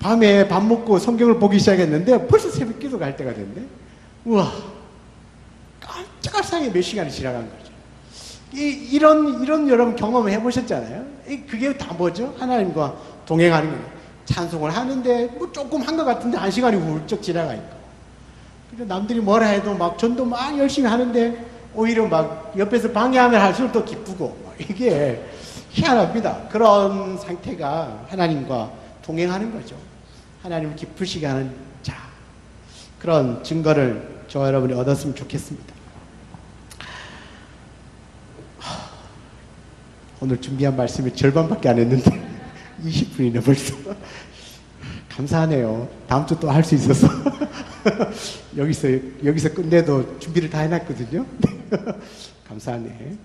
밤에 밥 먹고 성경을 보기 시작했는데 벌써 새벽 기도 갈 때가 됐네? 우와, 깜짝할 사이에 몇 시간이 지나간 거죠. 이런 여러분 경험을 해보셨잖아요? 그게 다 뭐죠? 하나님과 동행하는 거예요. 찬송을 하는데 뭐 조금 한 것 같은데 1시간이 훌쩍 지나가 있고. 남들이 뭐라 해도 막 전도 막 열심히 하는데 오히려 막 옆에서 방해하면 할수록 더 기쁘고, 이게 희한합니다. 그런 상태가 하나님과 동행하는 거죠. 하나님을 기쁘시게 하는 자. 그런 증거를 저와 여러분이 얻었으면 좋겠습니다. 오늘 준비한 말씀이 절반밖에 안 했는데 20분이네 벌써. 감사하네요. 다음 주 또 할 수 있어서. 여기서 끝내도 준비를 다 해놨거든요. 감사하네.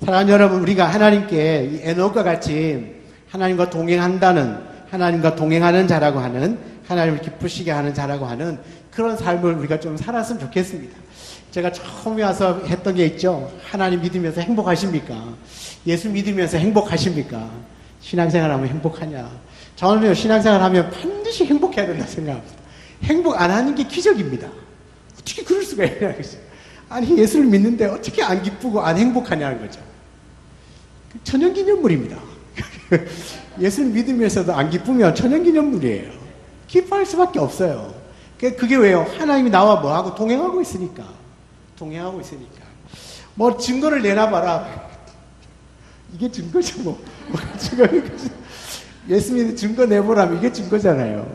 사랑하는 여러분, 우리가 하나님께 이 에녹과 같이 하나님과 동행한다는, 하나님과 동행하는 자라고 하는, 하나님을 기쁘시게 하는 자라고 하는 그런 삶을 우리가 좀 살았으면 좋겠습니다. 제가 처음에 와서 했던 게 있죠. 하나님 믿으면서 행복하십니까? 예수 믿으면서 행복하십니까? 신앙생활 하면 행복하냐? 저는 신앙생활 하면 반드시 행복해야 된다 생각합니다. 행복 안 하는 게 기적입니다. 어떻게 그럴 수가 있냐. 아니, 예수를 믿는데 어떻게 안 기쁘고 안 행복하냐는 거죠. 천연기념물입니다. 예수를 믿으면서도 안 기쁘면 천연기념물이에요. 기뻐할 수밖에 없어요. 그게 왜요? 하나님이 나와 뭐하고 동행하고 있으니까. 동행하고 있으니까. 뭐 증거를 내놔봐라. 이게 증거죠, 뭐. 예수 믿는 증거 내보라면 이게 증거잖아요.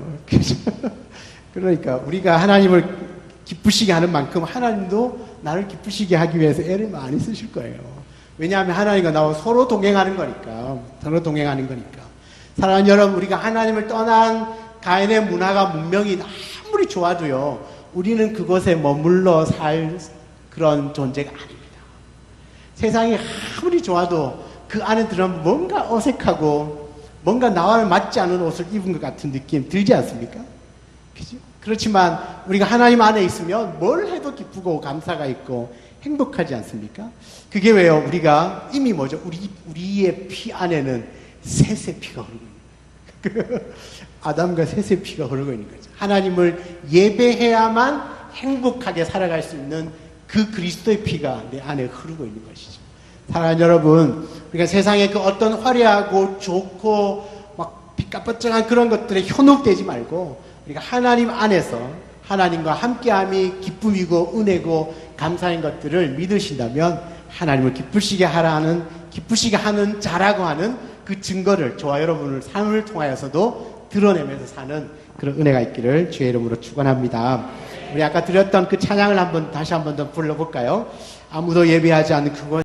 그러니까 우리가 하나님을 기쁘시게 하는 만큼 하나님도 나를 기쁘시게 하기 위해서 애를 많이 쓰실 거예요. 왜냐하면 하나님과 나와 서로 동행하는 거니까. 서로 동행하는 거니까. 사랑하는 여러분, 우리가 하나님을 떠난 가인의 문화가 문명이 아무리 좋아도요, 우리는 그곳에 머물러 살 그런 존재가 아닙니다. 세상이 아무리 좋아도 그 안에 들어가면 뭔가 어색하고 뭔가 나와는 맞지 않은 옷을 입은 것 같은 느낌 들지 않습니까? 그죠? 그렇지만 우리가 하나님 안에 있으면 뭘 해도 기쁘고 감사가 있고 행복하지 않습니까? 그게 왜요? 우리가 이미 뭐죠? 우리의 피 안에는 셋의 피가 흐르고 있는 거예요. 아담과 셋의 피가 흐르고 있는 거죠. 하나님을 예배해야만 행복하게 살아갈 수 있는 그 그리스도의 피가 내 안에 흐르고 있는 것이죠. 사랑하는 여러분, 우리가 세상에 그 어떤 화려하고 좋고 막 빛깔번쩍한 그런 것들에 현혹되지 말고 우리가 하나님 안에서 하나님과 함께함이 기쁨이고 은혜고 감사인 것들을 믿으신다면 하나님을 기쁘시게 하는 자라고 하는 그 증거를 저와 여러분을 삶을 통하여서도 드러내면서 사는 그런 은혜가 있기를 주의 이름으로 축원합니다. 우리 아까 드렸던 그 찬양을 다시 한 번 더 불러볼까요? 아무도 예배하지 않는 그곳